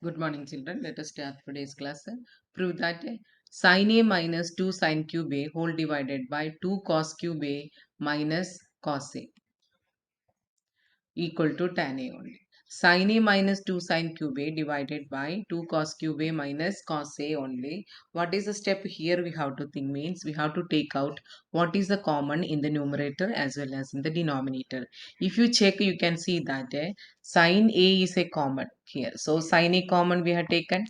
Good morning, children. Let us start today's class. Prove that sin A minus 2 sin cube A whole divided by 2 cos cube A minus cos A equal to tan A only. Sin A minus 2 sin cube A divided by 2 cos cube A minus cos A only. What is the step here we have to think means we have to take out what is the common in the numerator as well as in the denominator. If you check, you can see that sin A is a common here. So sin A common we have taken.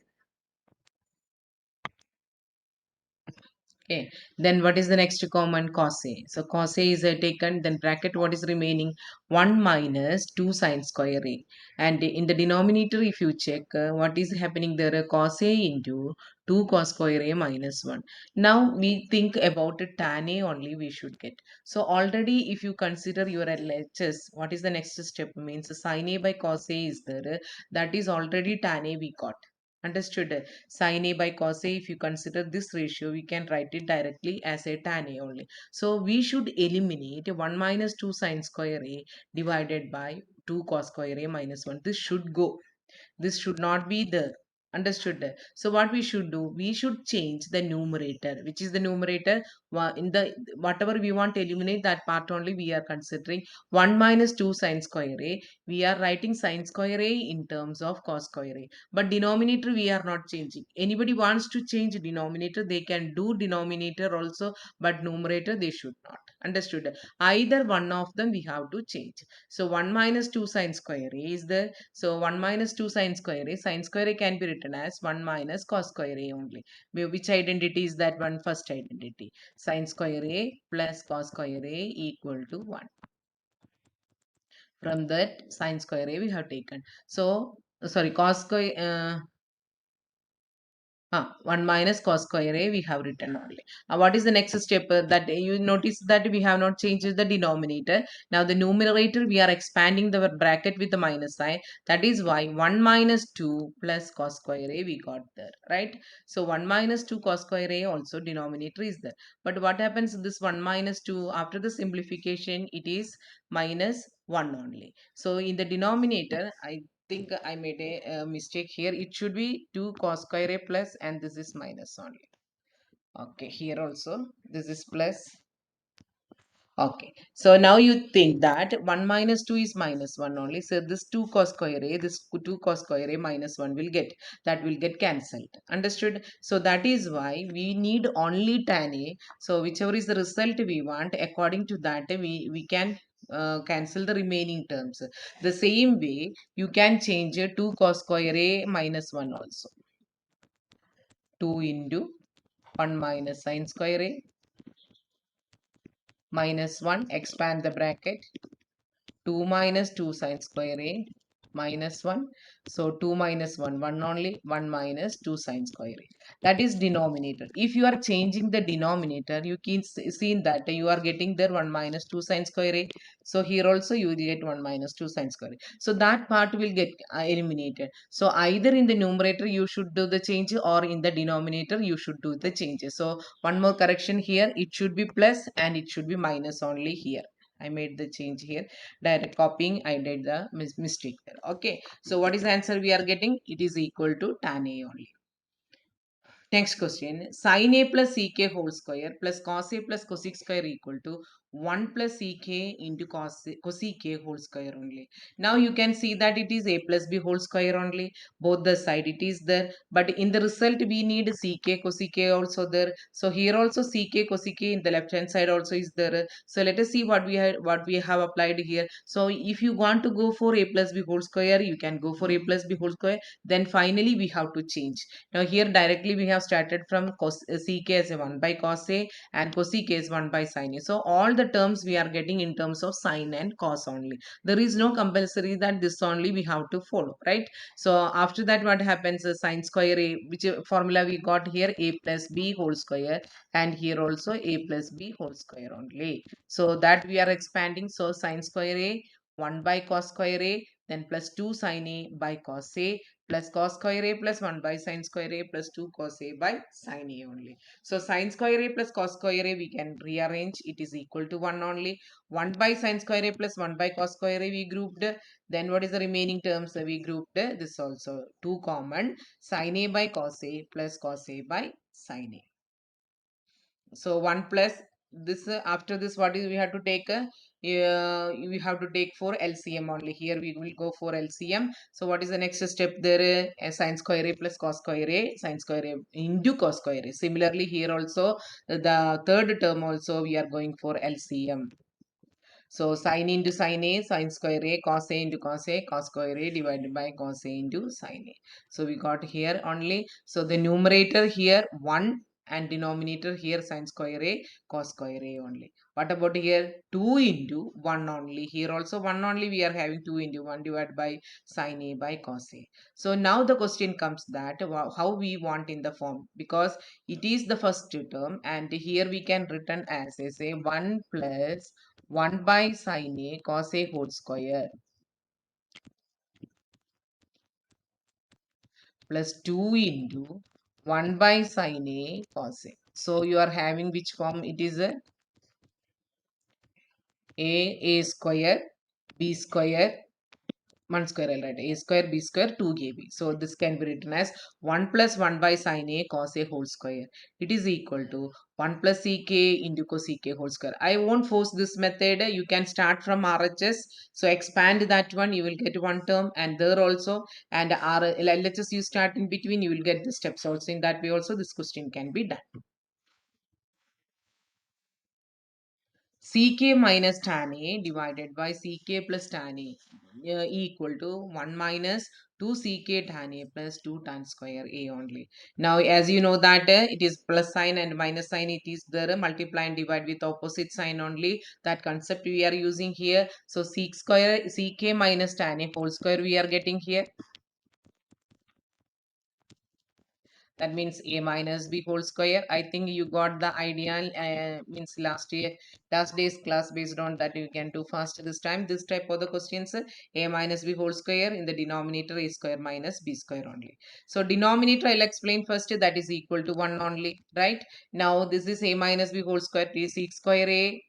Okay, then what is the next common? Cos A. So cos A is taken, then bracket what is remaining? 1 minus 2 sine square A. And in the denominator, if you check what is happening there, cos A into 2 cos square A minus 1. Now we think about tan A only we should get. So already if you consider your LHS, what is the next step? Means sin A by cos A is there. That is already tan A we got. Understood? Sin A by cos A, if you consider this ratio, we can write it directly as a tan A only. So we should eliminate 1 minus 2 sin square A divided by 2 cos square A minus 1. This should go. This should not be there. Understood? So what we should do? We should change the numerator. Which is the numerator? In the whatever we want to eliminate, that part only we are considering 1 minus 2 sin square A. We are writing sin square A in terms of cos square A. But denominator we are not changing. Anybody wants to change denominator, they can do denominator also, but numerator they should not. Understood? Either one of them we have to change. So 1 minus 2 sin square A is the, so 1 minus 2 sin square A. Sin square A can be written as 1 minus cos square A only. Which identity is that one? First identity. Sin square A plus cos square A equal to 1. From that sin square A we have taken. So, sorry, cos square, 1 minus cos square A we have written only. What is the next step? That you notice that we have not changed the denominator. Now the numerator we are expanding the bracket with the minus sign. That is why 1 minus 2 plus cos square A we got there, right? So 1 minus 2 cos square A also denominator is there. But what happens this 1 minus 2 after the simplification it is minus 1 only. So in the denominator I think I made a mistake here. It should be 2 cos square A plus and this is minus only. Okay, here also this is plus. Okay, so now you think that 1 minus 2 is minus 1 only. So this 2 cos square A, this 2 cos square A minus 1 will get, that will get cancelled. Understood? So that is why we need only tan A. So whichever is the result we want, according to that we can cancel the remaining terms. The same way you can change 2 cos square A minus 1 also. 2 into 1 minus sin square A minus 1, expand the bracket, 2 minus 2 sin square A minus 1. So 2 minus 1, 1 only, 1 minus 2 sin square A. That is denominator. If you are changing the denominator, you can see that you are getting there 1 minus 2 sin square A. So here also you will get 1 minus 2 sin square A. So that part will get eliminated. So either in the numerator you should do the change or in the denominator you should do the changes. So one more correction here. It should be plus and it should be minus only here. I made the change here. Direct copying, I did the mistake there. Okay, so what is the answer we are getting? It is equal to tan A only. Next question. Sin A plus CK whole square plus cos A plus cosec square equal to 1 plus CK into cosec whole square only. Now you can see that it is A plus B whole square only. Both the side it is there. But in the result we need CK cosec also there. So here also CK cosec in the left hand side also is there. So let us see what we have applied here. So if you want to go for A plus B whole square, you can go for A plus B whole square. Then finally we have to change. Now here directly we have started from sec as a 1 by cos A and cosec is 1 by sin A. So all the terms we are getting in terms of sin and cos only. There is no compulsory that this only we have to follow, right? So after that what happens is sin square A, which formula we got here, A plus B whole square, and here also A plus B whole square only. So that we are expanding. So sin square A 1 by cos square A, then plus 2 sin A by cos A plus cos square A plus 1 by sin square A plus 2 cos A by sin A only. So sin square A plus cos square A we can rearrange. It is equal to 1 only. 1 by sin square A plus 1 by cos square A we grouped. Then what is the remaining terms we grouped? This also 2 common. Sin A by cos A plus cos A by sin A. So 1 plus this after this what is we have to take we have to take for LCM only. Here we will go for LCM. So what is the next step there? Sin square A plus cos square A, sin square A into cos square A. Similarly here also the third term also we are going for LCM. So sin into sin A, sin square A, cos A into cos A, cos square A divided by cos A into sin A. So we got here only. So the numerator here 1 and denominator here sin square A, cos square A only. What about here? 2 into 1 only. Here also 1 only we are having 2 into 1 divided by sin A by cos A. So now the question comes that how we want in the form, because it is the first term and here we can written as say 1 plus 1 by sin A cos A whole square plus 2 into 1 by sin A cos A. So you are having which form? It is A square B square 1 square, I'll write A square B square 2ab. So this can be written as 1 plus 1 by sin A cos A whole square. It is equal to 1 plus sec into cosec whole square. I won't force this method. You can start from RHS. So expand that one. You will get one term, and there also, and LHS you start in between. You will get the steps also. In that way also this question can be done. Ck minus tan A divided by Ck plus tan A equal to 1 minus 2 Ck tan A plus 2 tan square A only. Now as you know that it is plus sign and minus sign, it is there multiply and divide with opposite sign only. That concept we are using here. So Ck minus tan A whole square we are getting here. That means A minus B whole square. I think you got the idea. Means last day's class, based on that you can do fast this time. This type of the questions, A minus B whole square in the denominator A square minus B square only. So denominator I'll explain first, that is equal to 1 only, right? Now this is A minus B whole square, is sec square A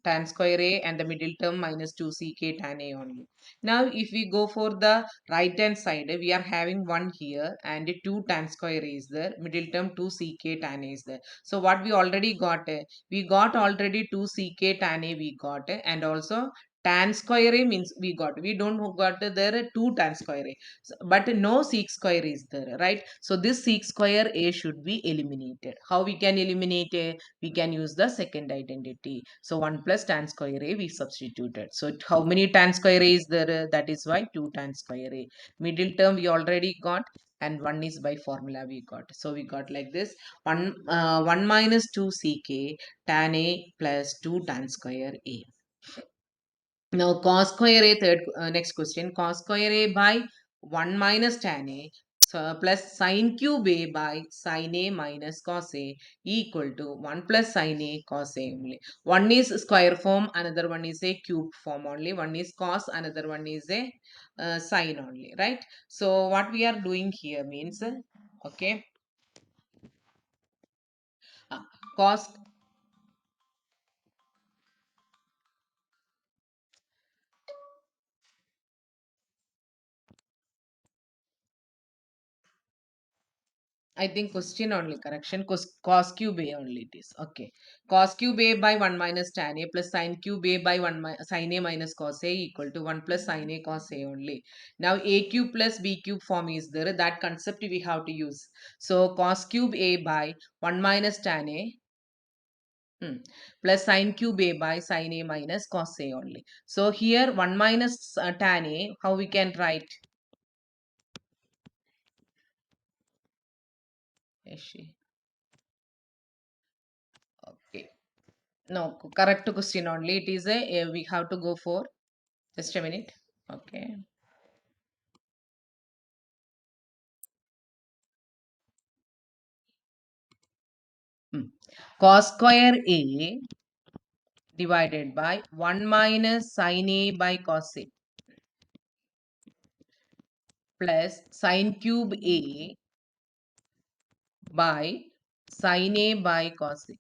tan square A and the middle term minus 2 Ck tan A only. Now if we go for the right hand side, we are having 1 here and 2 tan square is there, middle term 2 ck tan A is there. So what we already got, we got already 2 ck tan A we got, and also tan square A means we don't got there 2 tan square A. So, but no sec square is there, right? So this sec square A should be eliminated. How we can eliminate A? We can use the second identity. So 1 plus tan square A we substituted. So how many tan square A is there? That is why 2 tan square A. Middle term we already got, and 1 is by formula we got. So we got like this 1 minus 2 ck tan A plus 2 tan square A. Now cos square A, next question, cos square A by 1 minus tan A, so plus sin cube A by sin A minus cos A equal to 1 plus sin A cos A only. One is square form, another one is a cube form only. One is cos, another one is a sin only, right? So what we are doing here means, okay, uh, cos, I think question only correction, cos cube A only it is. Okay. Cos cube A by 1 minus tan A plus sin cube A by 1 sin A minus cos A equal to 1 plus sin A cos A only. Now A cube plus B cube form is there. That concept we have to use. So cos cube A by 1 minus tan A plus sin cube A by sin A minus cos A only. So here 1 minus tan A, how we can write? Is she? Okay. No, correct question only. It is we have to go for just a minute. Okay. Hmm. Cos square A divided by 1 minus sin A by cos A. plus sine cube A by sine A by cos A.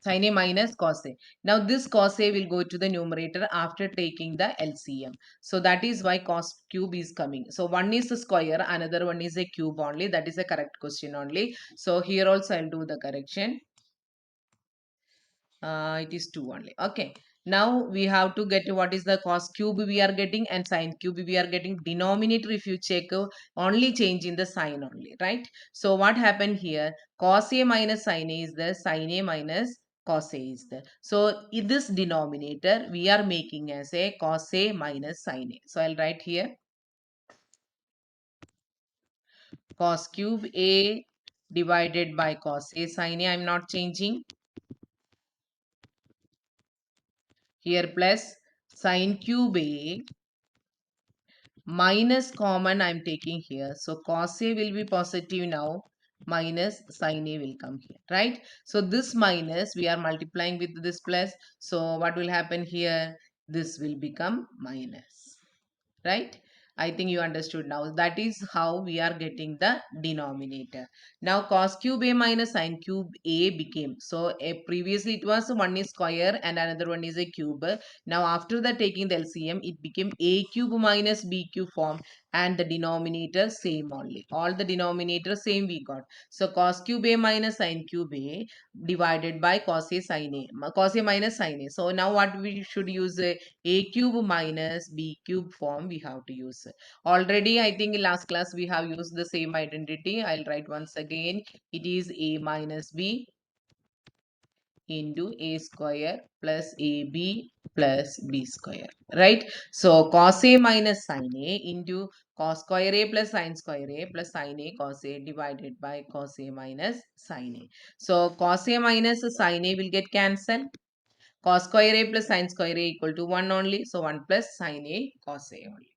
Sin A minus cos A. Now this cos A will go to the numerator after taking the LCM. So that is why cos cube is coming. So one is a square, another one is a cube only. That is a correct question only. So here also I'll do the correction. It is 2 only. Okay. Now we have to get what is the cos cube we are getting and sin cube we are getting. Denominator if you check only change in the sign only, right? So what happened here? Cos A minus sin A is the sin A minus cos A is there. So in this denominator we are making as a cos A minus sin A. So I'll write here cos cube A divided by cos A sin A. I'm not changing here plus sin cube A minus common I'm taking here. So cos A will be positive now, minus sin A will come here, right? So this minus we are multiplying with this plus. So what will happen here? This will become minus, right? I think you understood now. That is how we are getting the denominator. Now cos cube A minus sin cube A became. So previously it was one is square and another one is a cube. Now after that taking the LCM it became A cube minus B cube form and the denominator same only. All the denominator same we got. So cos cube A minus sin cube A divided by cos A sin A. Cos A minus sin A. So now what we should use? A cube minus B cube form we have to use. Already I think in last class we have used the same identity. I'll write once again. It is A minus B into A square plus AB plus B square, right? So cos A minus sin A into cos square A plus sin square A plus sin A cos A divided by cos A minus sin A. So cos A minus sin A will get cancelled. Cos square A plus sin square A equal to 1 only. So 1 plus sin A cos A only.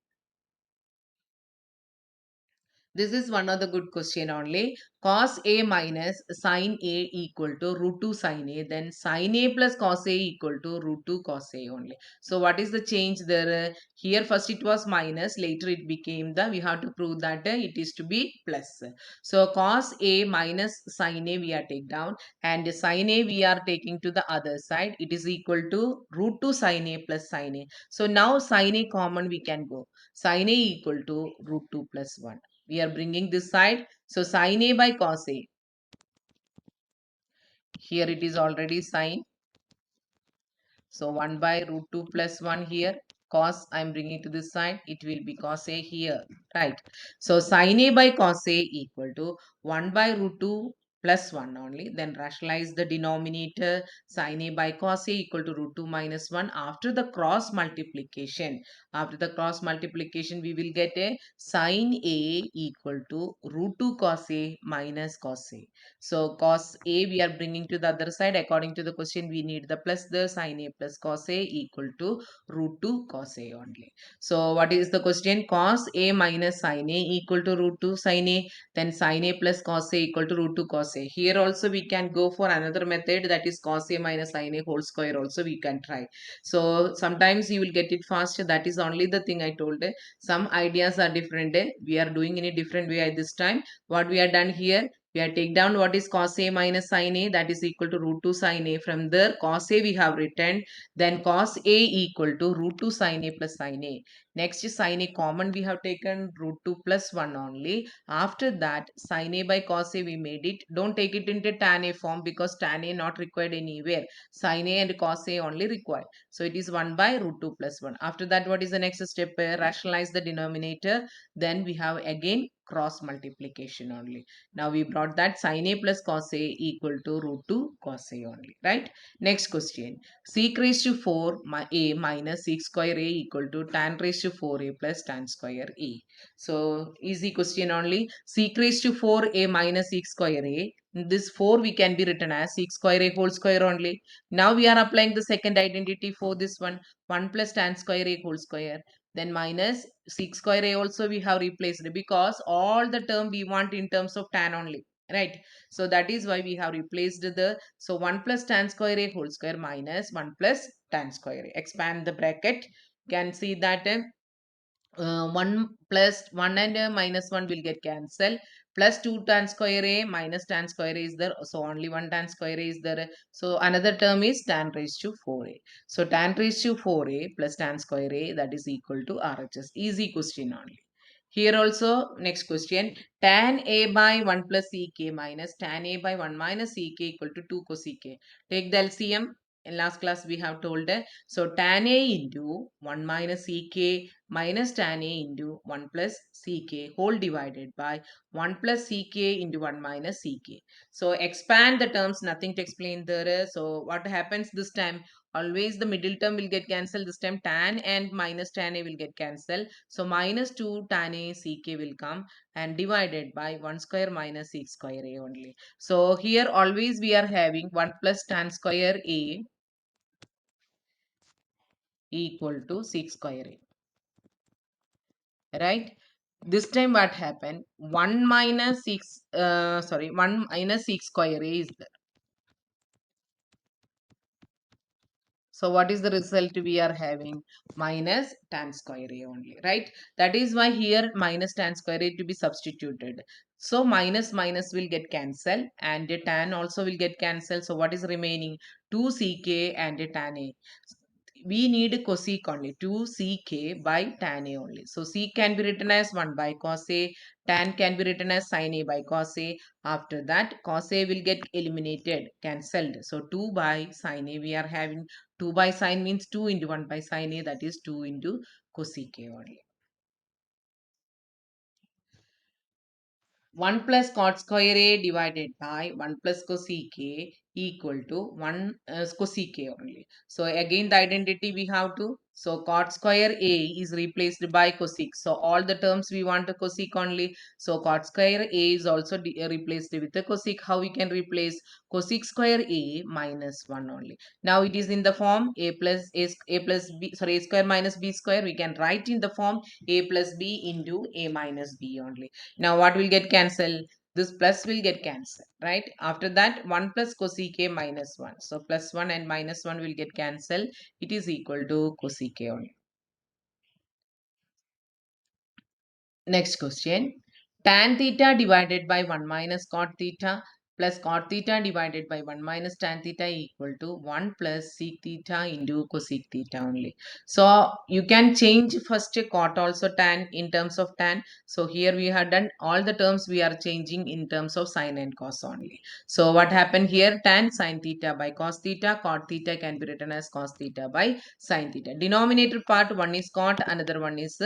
This is one of the good question only. Cos A minus sin A equal to root 2 sin A. Then sin A plus cos A equal to root 2 cos A only. So what is the change there? Here first it was minus. Later it became the, we have to prove that it is to be plus. So cos A minus sin A we are take down. And sin A we are taking to the other side. It is equal to root 2 sin A plus sin A. So now sin A common we can go. Sin A equal to root 2 plus 1. We are bringing this side. So sin A by cos A. Here it is already sin. So 1 by root 2 plus 1 here. Cos I am bringing to this side. It will be cos A here. Right. So sin A by cos A equal to 1 by root 2 plus 1 only. Then rationalize the denominator. Sin A by cos A equal to root 2 minus 1. After the cross multiplication. After the cross multiplication we will get a sin A equal to root 2 cos A minus cos A. So cos A we are bringing to the other side. According to the question we need the plus the sin A plus cos A equal to root 2 cos A only. So what is the question? Cos A minus sin A equal to root 2 sin A. Then sin A plus cos A equal to root 2 cos A. Here also we can go for another method, that is cos A minus sin A whole square also we can try. So sometimes you will get it fast. That is only the thing I told. Some ideas are different. We are doing in a different way at this time. What we are done here, we have take down what is cos A minus sin A, that is equal to root 2 sin A. From there cos A we have written, then cos A equal to root 2 sin A plus sin A. Next is sin A common we have taken root 2 plus 1 only. After that sin A by cos A we made it. Don't take it into tan A form because tan A not required anywhere. Sin A and cos A only required. So it is 1 by root 2 plus 1. After that what is the next step? Rationalize the denominator. Then we have again cross multiplication only. Now we brought that sin A plus cos A equal to root 2 cos A only, right? Next question. Sec raised to 4 A minus sec square A equal to tan raised to 4A plus tan square A. So easy question only. Sec raised to 4A minus sec square A. This 4 we can be written as sec square A whole square only. Now we are applying the second identity for this one. 1 plus tan square A whole square. Then minus sec square A also we have replaced because all the term we want in terms of tan only, right? So that is why we have replaced the, so 1 plus tan square A whole square minus 1 plus tan square A. Expand the bracket. Can see that 1 plus 1 and minus 1 will get cancelled, plus 2 tan square a minus tan square a is there, so only 1 tan square a is there, so another term is tan raised to 4a. So tan raised to 4a plus tan square a, that is equal to RHS. Easy question only. Here also, next question, tan a by 1 plus ck minus tan a by 1 minus ck equal to 2 cosec. Take the LCM. In last class we have told, so tan a into 1 minus ck minus tan a into 1 plus ck whole divided by 1 plus ck into 1 minus ck. So expand the terms, nothing to explain there. So what happens this time? Always the middle term will get cancelled. This time tan and minus tan a will get cancelled. So minus 2 tan a ck will come and divided by 1 square minus sec square a only. So here always we are having 1 plus tan square a equal to sec square a. Right? This time what happened? 1 minus 6, 1 minus sec square a is there. So what is the result we are having? Minus tan square a only, right? That is why here minus tan square a to be substituted. So minus minus will get cancelled and the tan also will get cancelled. So what is remaining? 2 ck and a tan a. We need cosec only, 2 ck by tan a only. So sec can be written as 1 by cos a, tan can be written as sin a by cos a. After that cos a will get eliminated, cancelled. So 2 by sin a we are having. 2 by sin means 2 into 1 by sin a, that is 2 into cosec a only. 1 plus cot square a divided by 1 plus cosec a equal to 1 cosec a only. So again the identity we have to. So cot square a is replaced by cosec. So all the terms we want a cosec only. So cot square a is also replaced with the cosec. How we can replace? Cosec square a minus 1 only. Now it is in the form a plus a plus b, sorry, a square minus b square. We can write in the form a plus b into a minus b only. Now what will get cancelled? This plus will get cancelled, right? After that 1 plus cosec a minus 1. So plus 1 and minus 1 will get cancelled. It is equal to cosec a only. Next question. Tan theta divided by 1 minus cot theta plus cot theta divided by 1 minus tan theta equal to 1 plus sec theta into cosec theta only. So you can change first cot also tan in terms of tan. So here we have done all the terms we are changing in terms of sin and cos only. So what happened here? Tan sin theta by cos theta, cot theta can be written as cos theta by sin theta. Denominator part, one is cot, another one is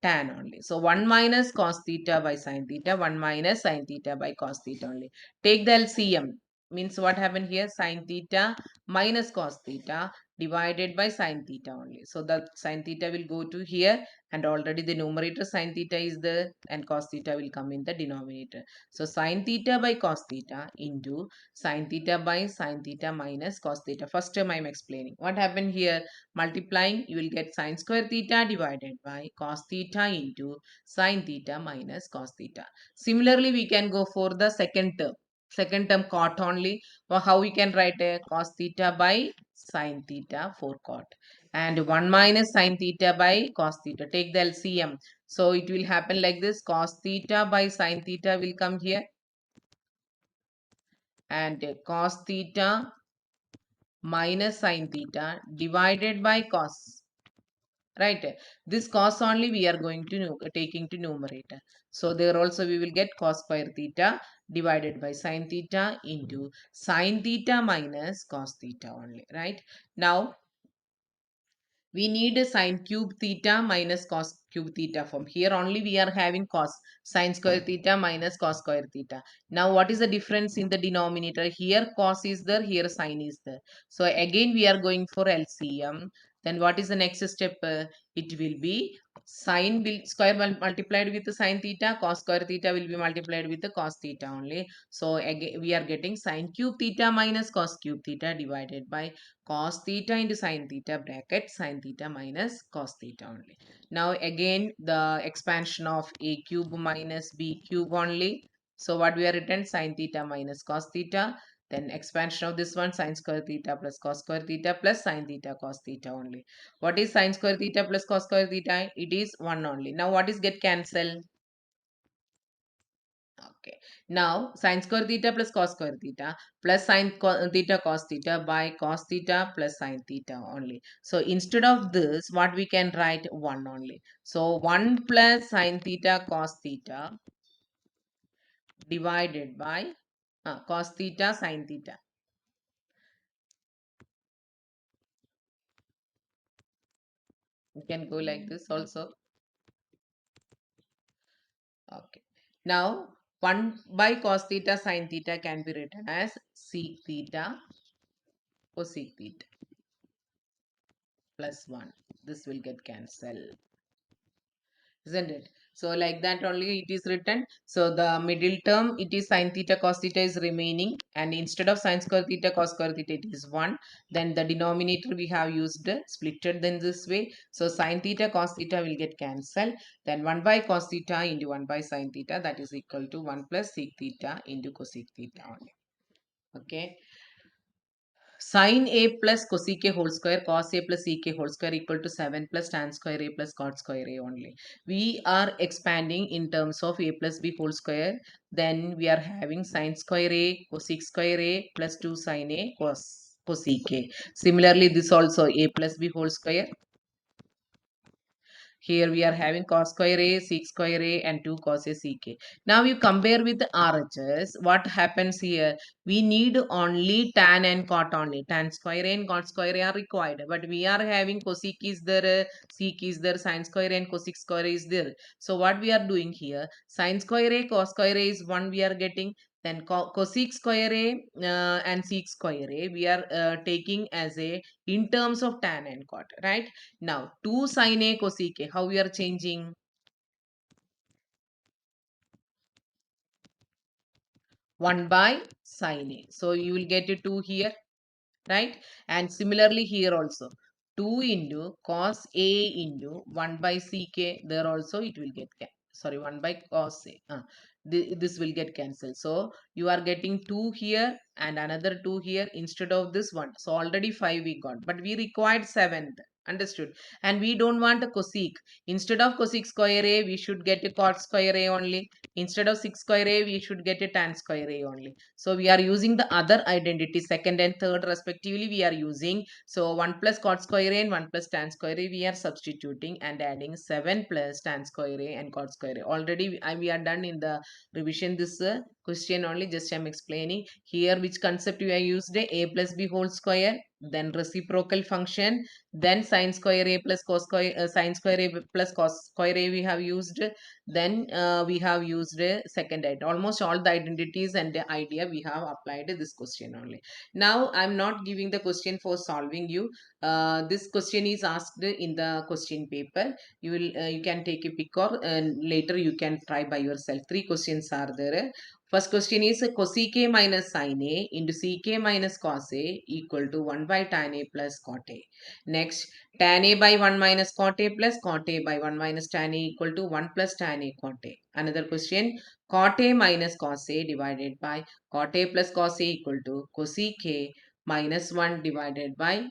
tan only. So 1 minus cos theta by sin theta, 1 minus sin theta by cos theta only. Take the LCM. Means what happened here? Sin theta minus cos theta divided by sin theta only. So the sin theta will go to here and already the numerator sin theta is there and cos theta will come in the denominator. So sin theta by cos theta into sin theta by sin theta minus cos theta. First term I am explaining. What happened here? Multiplying, you will get sin square theta divided by cos theta into sin theta minus cos theta. Similarly, we can go for the second term. Second term cot only. Or how we can write a cos theta by sin theta for cot. And 1 minus sin theta by cos theta. Take the LCM. So it will happen like this. Cos theta by sin theta will come here. And cos theta minus sin theta divided by cos, right? This cos only we are going to taking to numerator. So there also we will get cos square theta divided by sin theta into sin theta minus cos theta only, right? Now we need a sine cube theta minus cos cube theta form. Here only we are having cos sine square theta minus cos square theta. Now what is the difference in the denominator? Here cos is there, here sine is there. So again we are going for LCM. Then what is the next step? It will be sine will square multiplied with the sine theta, cos square theta will be multiplied with the cos theta only. So again we are getting sine cube theta minus cos cube theta divided by cos theta into sin theta bracket sin theta minus cos theta only. Now again the expansion of a cube minus b cube only. So what we are written? Sin theta minus cos theta. Then expansion of this one, sine square theta plus cos square theta plus sine theta cos theta only. What is sine square theta plus cos square theta? It is 1 only. Now what is get cancelled? Okay. Now sine square theta plus cos square theta plus theta cos theta by cos theta plus sine theta only. So instead of this, what we can write 1 only. So 1 plus sine theta cos theta divided by cos theta sine theta. You can go like this also. Okay. Now 1 by cos theta sine theta can be written as sec theta cosec theta plus 1. This will get cancelled, isn't it? So like that only it is written. So the middle term, it is sine theta cos theta is remaining, and instead of sine square theta cos square theta it is 1. Then the denominator we have used splitted in this way. So sine theta cos theta will get cancelled. Then 1 by cos theta into 1 by sine theta, that is equal to 1 plus sec theta into cosec theta only. Okay. Sin A plus cosec A whole square cos A plus sec A whole square equal to 7 plus tan square A plus cot square A only. We are expanding in terms of A plus B whole square. Then we are having sin square A cosec square A plus 2 sin A cosec A. Similarly, this also A plus B whole square. Here we are having cos square A, sec square A and 2 cos A sec A. Now you compare with RHS. What happens here? We need only tan and cot only. Tan square A and cot square A are required. But we are having cosec is there, sec is there, sin square A and cosec square A is there. So what we are doing here? Sin square A, cos square A is 1 we are getting. Then cosec square A and sec square A we are taking as a in terms of tan and cot, right? Now, 2 sin A cosec A, how we are changing? 1 by sin A. So, you will get a 2 here, right? And similarly here also, 2 into cos A into 1 by ck, there also it will get, sorry, 1 by cos A. This will get cancelled. So, you are getting 2 here and another 2 here instead of this one. So, already 5 we got, but we required 7th. Understood? And we don't want a cosec. Instead of cosec square A, we should get a cot square A only. Instead of sec square A, we should get a tan square A only. So we are using the other identity, second and third respectively we are using. So 1 plus cot square A and 1 plus tan square A we are substituting and adding 7 plus tan square A and cot square A. Already we are done in the revision this question only, just I am explaining. Here which concept we are used? A plus B whole square, then reciprocal function, then sine square A plus cos square, sine square A plus cos square A we have used. Then we have used a second idea. Almost all the identities and the idea we have applied this question only. Now I'm not giving the question for solving you. This question is asked in the question paper. You can take a pic or later you can try by yourself. 3 questions are there. First question is cosec A minus sin A into sec A minus cos A equal to 1 by tan A plus cot A. Next, tan A by 1 minus cot A plus cot A by 1 minus tan A equal to 1 plus tan A cot A. Another question, cot A minus cos A divided by cot A plus cos A equal to cosec A minus 1 divided by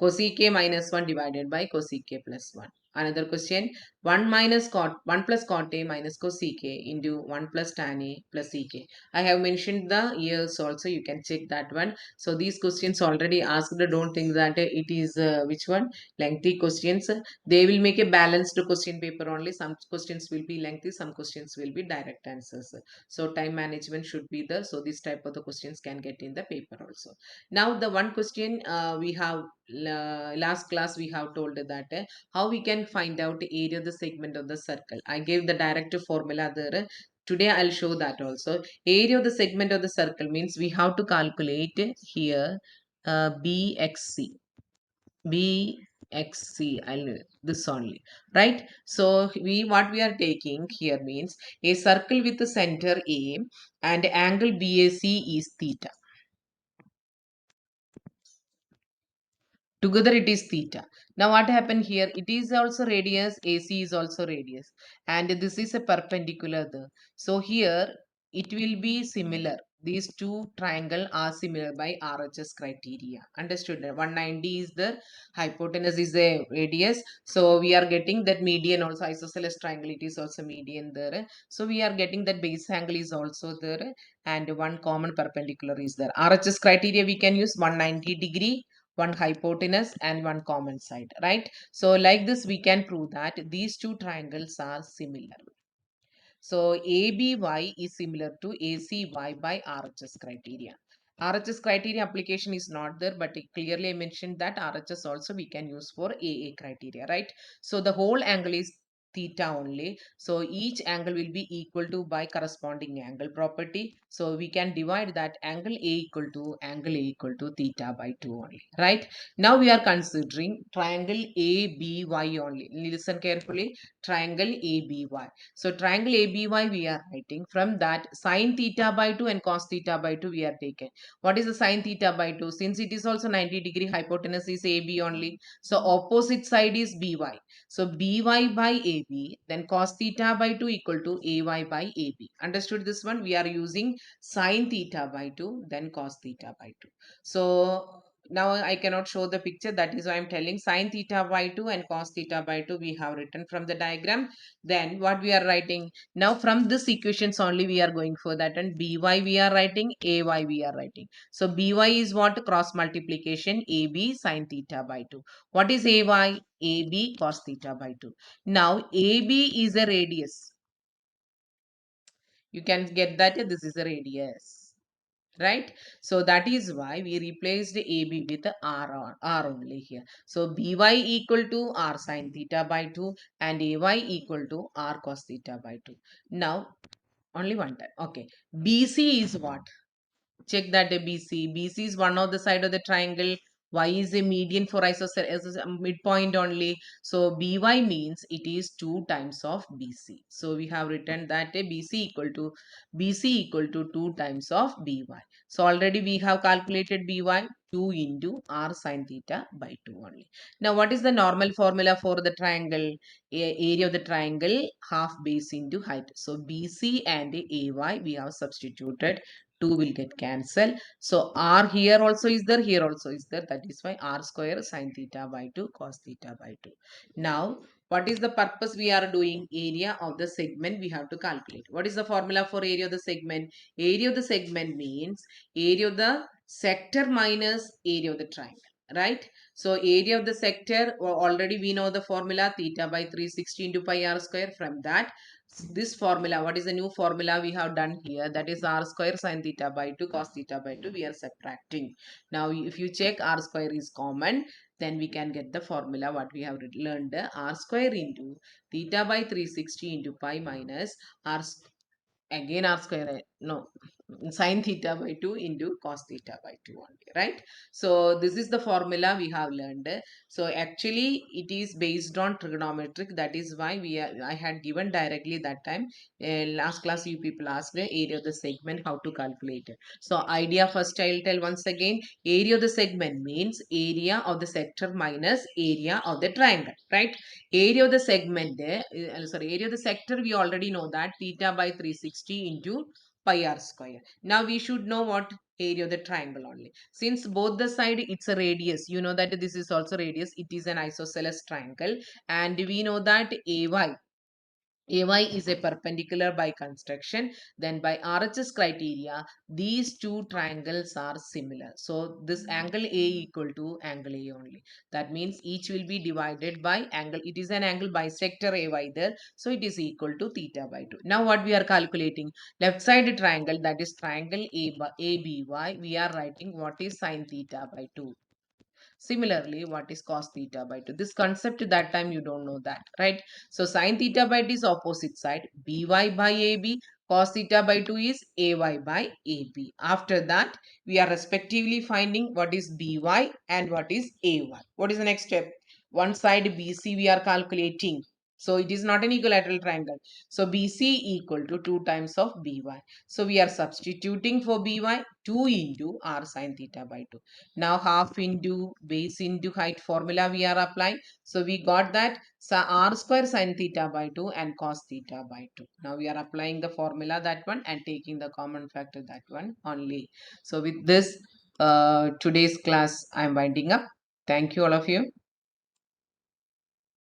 cosec A minus 1 divided by cosec A plus 1. Another question, 1 minus cot 1 plus cot A minus cosec A into 1 plus tan A plus sec A. I have mentioned the years also, you can check that one. So these questions already asked, don't think that it is which one lengthy questions. They will make a balanced question paper only. Some questions will be lengthy, some questions will be direct answers. So time management should be there. So this type of the questions can get in the paper also. Now the one question we have last class we have told that how we can find out the area of the segment of the circle. I gave the directive formula there. Today I'll show that also. Area of the segment of the circle means we have to calculate here bxc. bxc, I'll this only, right? So we what we are taking here means a circle with the center A and angle BAC is theta. Together it is theta. Now what happened here? It is also radius, AC is also radius, and this is a perpendicular there. So here it will be similar. These two triangle are similar by RHS criteria. Understood? 190 is the hypotenuse is a radius. So we are getting that median also isosceles triangle. It is also median there. So we are getting that base angle is also there, and one common perpendicular is there. RHS criteria we can use 190 degree, one hypotenuse and one common side, right? So like this we can prove that these two triangles are similar. So ABY is similar to ACY by RHS criteria. RHS criteria application is not there, but it clearly I mentioned that RHS also we can use for AA criteria, right? So the whole angle is theta only. So each angle will be equal to by corresponding angle property. So we can divide that angle A equal to theta by 2 only, right? Now we are considering triangle ABY only. Listen carefully. Triangle ABY. So triangle ABY we are writing, from that sine theta by 2 and cos theta by 2 we are taken. What is the sine theta by 2? Since it is also 90 degree, hypotenuse is AB only. So opposite side is BY. So BY by AB, then cos theta by 2 equal to AY by AB. Understood this one? We are using sine theta by 2, then cos theta by 2. So now I cannot show the picture. That is why I am telling sine theta by 2 and cos theta by 2 we have written from the diagram. Then what we are writing now, from this equations only we are going for that, and by we are writing, ay we are writing. So by is what? Cross multiplication ab sine theta by 2. What is ay? Ab cos theta by 2. Now ab is a radius. You can get that this is a radius, right? So that is why we replaced AB with R only here. So BY equal to R sine theta by 2 and AY equal to R cos theta by 2. Now only one time. Okay. BC is what? Check that BC. BC is one of the side of the triangle. Y is a median for isosceles as a midpoint only. So BY means it is 2 times of BC. So we have written that a BC equal to 2 times of BY. So already we have calculated BY 2 into R sine theta by 2 only. Now what is the normal formula for the triangle? Area of the triangle half base into height. So BC and AY we have substituted. 2 will get cancelled. So r here also is there, here also is there. That is why r square sine theta by 2 cos theta by 2. Now what is the purpose we are doing? Area of the segment we have to calculate. What is the formula for area of the segment? Area of the segment means area of the sector minus area of the triangle, right? So area of the sector, already we know the formula, theta by 360 into pi r square. From that, this formula, what is the new formula we have done here? That is r square sine theta by 2 cos theta by 2 we are subtracting. Now if you check r square is common, then we can get the formula what we have learned, r square into theta by 360 into pi minus r again r square, no, sine theta by 2 into cos theta by 2 only, right? So this is the formula we have learned. So actually it is based on trigonometric. That is why I had given directly that time. Last class you people asked the area of the segment how to calculate it. So idea first I'll tell once again. Area of the segment means area of the sector minus area of the triangle, right? Area of the segment, area of the sector, we already know that theta by 360 into pi r square. Now we should know what area of the triangle only. Since both the side it's a radius, you know that this is also radius. It is an isosceles triangle, and we know that AY is a perpendicular by construction. Then by RHS criteria, these two triangles are similar. So this angle A equal to angle A only. That means each will be divided by angle. It is an angle bisector AY there. So it is equal to theta by 2. Now what we are calculating? Left side triangle, that is triangle ABY. We are writing what is sine theta by 2. Similarly, what is cos theta by 2? This concept that time you don't know that, right? So sine theta by 2 is opposite side. By by AB. Cos theta by 2 is AY by AB. After that, we are respectively finding what is BY and what is AY. What is the next step? One side BC we are calculating. So it is not an equilateral triangle. So BC equal to 2 times of BY. So we are substituting for BY 2 into r sine theta by 2. Now half into base into height formula we are applying. So we got that r square sine theta by 2 and cos theta by 2. Now we are applying the formula that one and taking the common factor that one only. So with this today's class I am winding up. Thank you all of you.